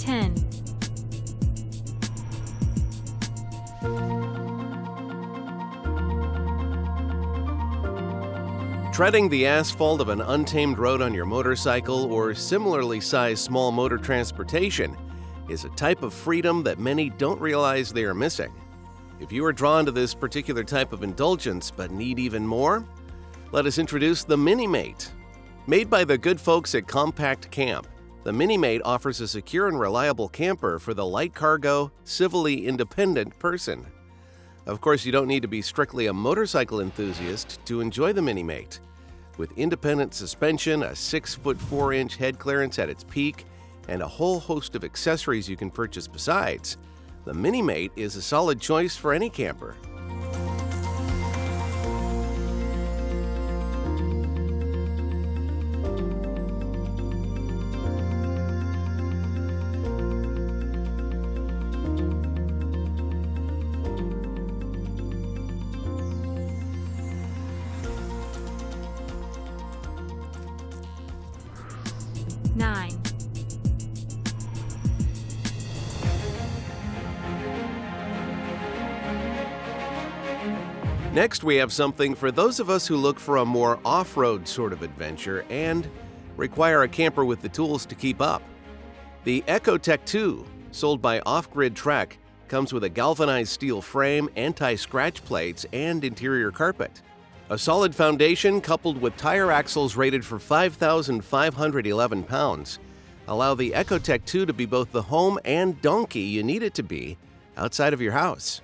10, Treading the asphalt of an untamed road on your motorcycle or similarly sized small motor transportation is a type of freedom that many don't realize they are missing. If you are drawn to this particular type of indulgence but need even more, let us introduce the Mini-Mate. Made by the good folks at Compact Camp, the Mini-Mate offers a secure and reliable camper for the light cargo, civilly independent person. Of course, you don't need to be strictly a motorcycle enthusiast to enjoy the Mini-Mate. With independent suspension, a 6-foot 4-inch head clearance at its peak, and a whole host of accessories you can purchase besides, the Mini-Mate is a solid choice for any camper. nine, Next, we have something for those of us who look for a more off-road sort of adventure and require a camper with the tools to keep up. The Ecotec 2, sold by Off Grid Trek, comes with a galvanized steel frame, anti-scratch plates, and interior carpet. A solid foundation coupled with tire axles rated for 5,511 pounds allow the Ecotec 2 to be both the home and donkey you need it to be outside of your house.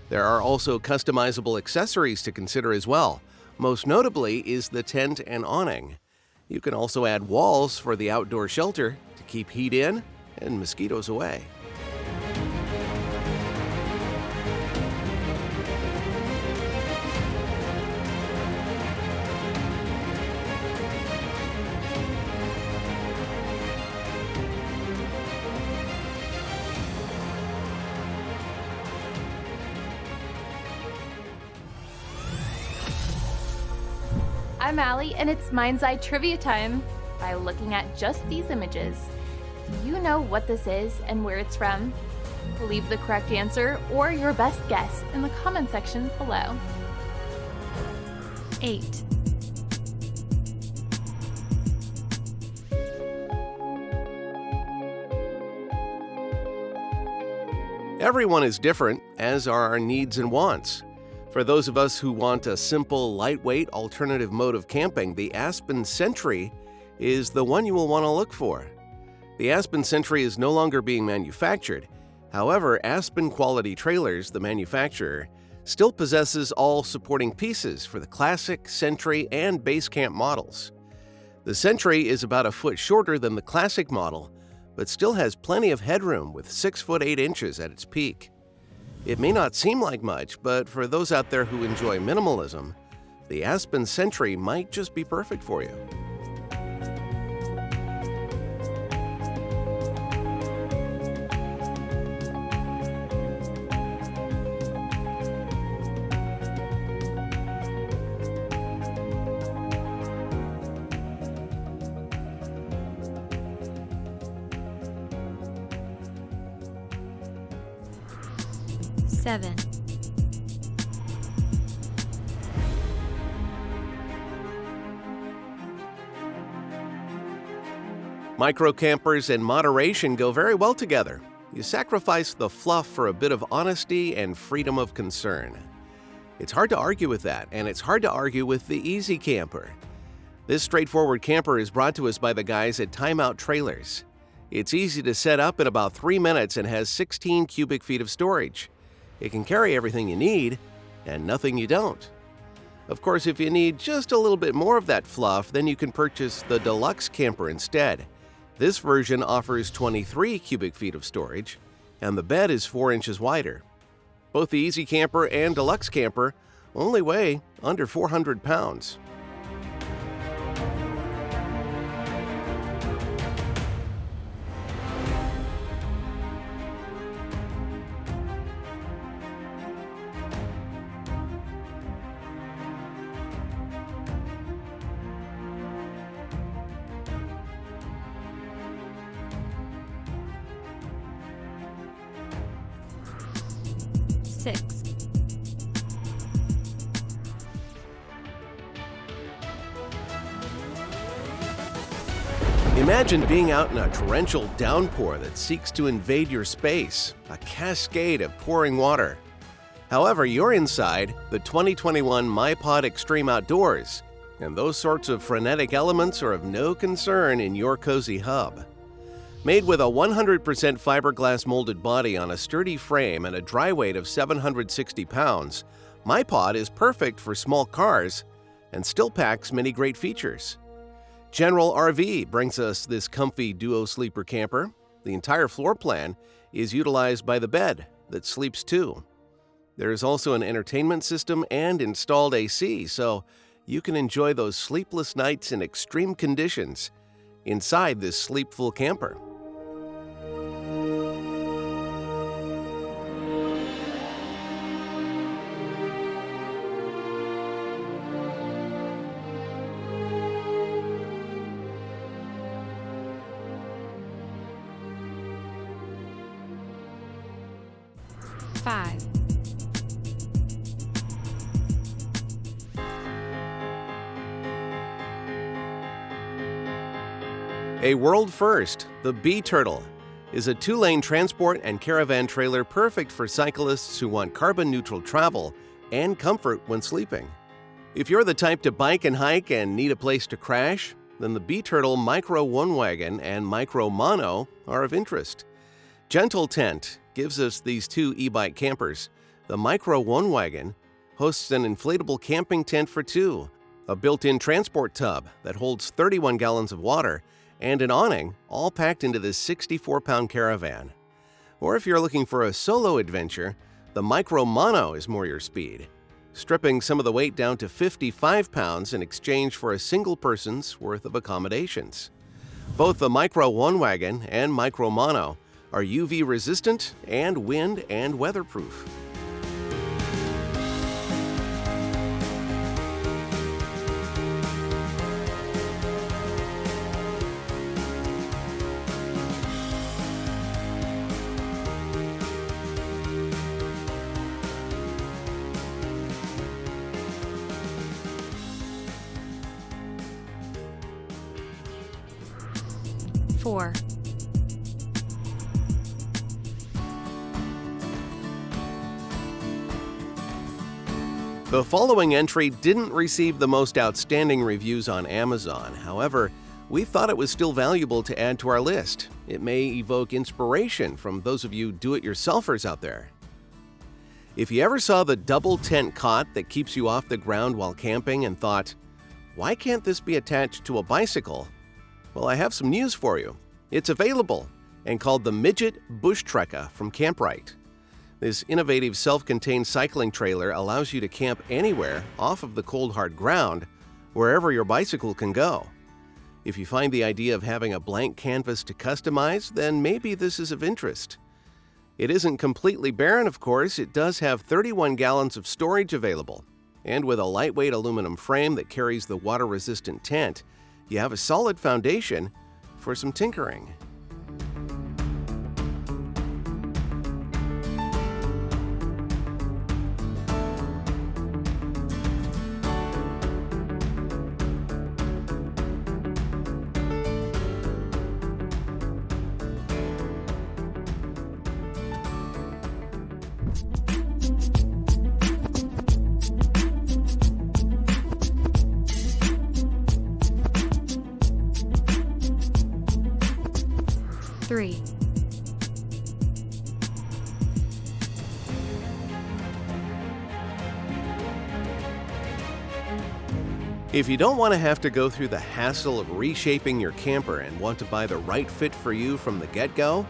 There are also customizable accessories to consider as well. Most notably is the tent and awning. You can also add walls for the outdoor shelter to keep heat in and mosquitoes away. I'm Allie, and it's Mind's Eye Trivia time. By looking at just these images, do you know what this is and where it's from? Leave the correct answer or your best guess in the comment section below. 8, Everyone is different, as are our needs and wants. For those of us who want a simple, lightweight alternative mode of camping, the Aspen Sentry is the one you will want to look for. The Aspen Sentry is no longer being manufactured. However, Aspen Quality Trailers, the manufacturer, still possesses all supporting pieces for the Classic, Sentry, and Base Camp models. The Sentry is about a foot shorter than the Classic model, but still has plenty of headroom with 6 foot 8 inches at its peak. It may not seem like much, but for those out there who enjoy minimalism, the Aspen Sentry might just be perfect for you. seven, Micro campers and moderation go very well together. You sacrifice the fluff for a bit of honesty and freedom of concern. It's hard to argue with that, and it's hard to argue with the Easy Camper. This straightforward camper is brought to us by the guys at Timeout Trailers. It's easy to set up in about 3 minutes and has 16 cubic feet of storage. It can carry everything you need and nothing you don't. Of course, if you need just a little bit more of that fluff, then you can purchase the Deluxe Camper instead. This version offers 23 cubic feet of storage, and the bed is 4 inches wider. Both the Easy Camper and Deluxe Camper only weigh under 400 pounds. 6, Imagine being out in a torrential downpour that seeks to invade your space, a cascade of pouring water. However, you're inside the 2021 MyPod Extreme Outdoors, and those sorts of frenetic elements are of no concern in your cozy hub. Made with a 100% fiberglass molded body on a sturdy frame and a dry weight of 760 pounds, MyPod is perfect for small cars and still packs many great features. General RV brings us this comfy duo sleeper camper. The entire floor plan is utilized by the bed that sleeps two. There is also an entertainment system and installed AC, so you can enjoy those sleepless nights in extreme conditions inside this sleepful camper. five, A world first, the Bee Turtle is a 2-lane transport and caravan trailer perfect for cyclists who want carbon-neutral travel and comfort when sleeping. If you're the type to bike and hike and need a place to crash, then the Bee Turtle Micro One Wagon and Micro Mono are of interest. Gentle Tent gives us these two e-bike campers. The Micro One Wagon hosts an inflatable camping tent for two, a built-in transport tub that holds 31 gallons of water, and an awning, all packed into this 64-pound caravan. Or if you're looking for a solo adventure, the Micro Mono is more your speed, stripping some of the weight down to 55 pounds in exchange for a single person's worth of accommodations. Both the Micro One Wagon and Micro Mono are UV resistant and wind and weatherproof. four, The following entry didn't receive the most outstanding reviews on Amazon. However, we thought it was still valuable to add to our list. It may evoke inspiration from those of you do-it-yourselfers out there. If you ever saw the double tent cot that keeps you off the ground while camping and thought, why can't this be attached to a bicycle? Well, I have some news for you. It's available and called the Midget Bush Trekka from Camprite. This innovative self-contained cycling trailer allows you to camp anywhere off of the cold hard ground, wherever your bicycle can go. If you find the idea of having a blank canvas to customize, then maybe this is of interest. It isn't completely barren, of course. It does have 31 gallons of storage available. And with a lightweight aluminum frame that carries the water-resistant tent, you have a solid foundation for some tinkering. three, If you don't want to have to go through the hassle of reshaping your camper and want to buy the right fit for you from the get-go,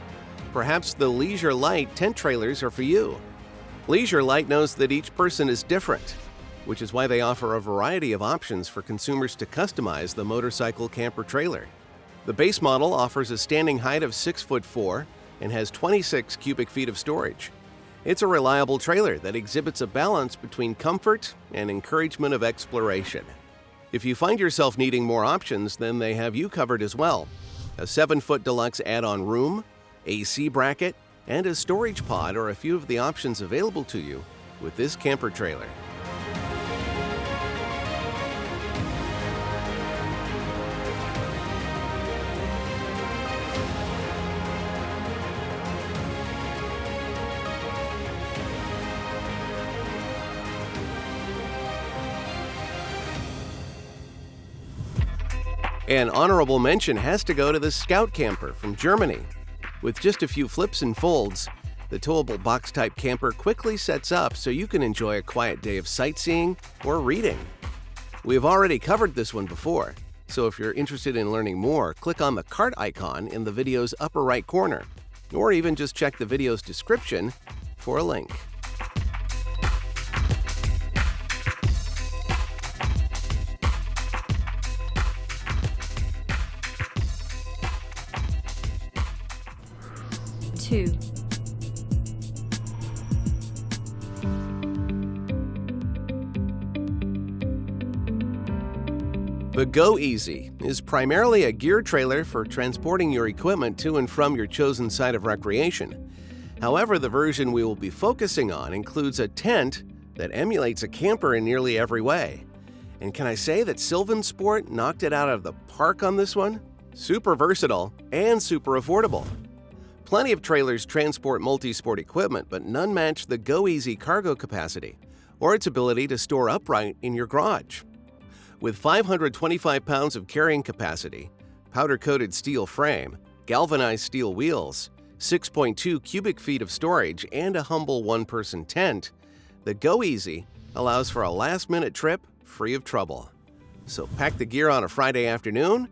perhaps the Leisure Lite tent trailers are for you. Leisure Lite knows that each person is different, which is why they offer a variety of options for consumers to customize the motorcycle camper trailer. The base model offers a standing height of 6'4" and has 26 cubic feet of storage. It's a reliable trailer that exhibits a balance between comfort and encouragement of exploration. If you find yourself needing more options, then they have you covered as well. A 7-foot deluxe add-on room, AC bracket, and a storage pod are a few of the options available to you with this camper trailer. An honorable mention has to go to the Scout Camper from Germany. With just a few flips and folds, the towable box-type camper quickly sets up so you can enjoy a quiet day of sightseeing or reading. We have already covered this one before, so if you're interested in learning more, click on the cart icon in the video's upper right corner, or even just check the video's description for a link. Two. The Go Easy is primarily a gear trailer for transporting your equipment to and from your chosen site of recreation. However, the version we will be focusing on includes a tent that emulates a camper in nearly every way. And can I say that Sylvan Sport knocked it out of the park on this one? Super versatile and super affordable. Plenty of trailers transport multi-sport equipment, but none match the Go Easy cargo capacity or its ability to store upright in your garage. With 525 pounds of carrying capacity, powder-coated steel frame, galvanized steel wheels, 6.2 cubic feet of storage, and a humble one-person tent, the Go Easy allows for a last-minute trip free of trouble. So pack the gear on a Friday afternoon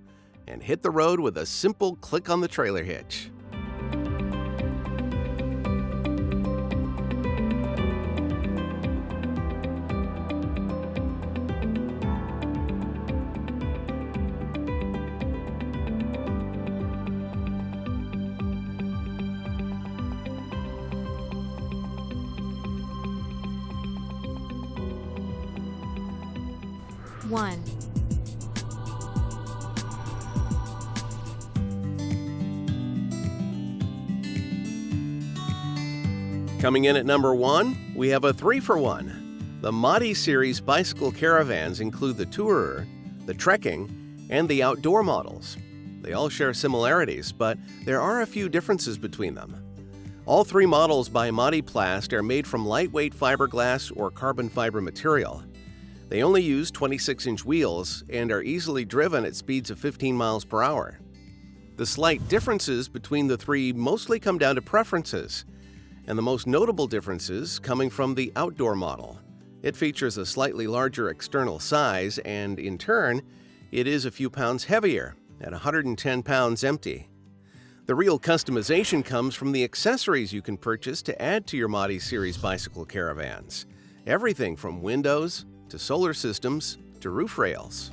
and hit the road with a simple click on the trailer hitch. One. Coming in at number 1, we have a 3-for-1. The Madi series bicycle caravans include the Tourer, the Trekking, and the Outdoor models. They all share similarities, but there are a few differences between them. All 3 models by Madi Plast are made from lightweight fiberglass or carbon fiber material. They only use 26-inch wheels and are easily driven at speeds of 15 miles per hour. The slight differences between the 3 mostly come down to preferences, and the most notable differences coming from the Outdoor model. It features a slightly larger external size, and in turn, it is a few pounds heavier, at 110 pounds empty. The real customization comes from the accessories you can purchase to add to your Madi series bicycle caravans. Everything from windows to solar systems to roof rails.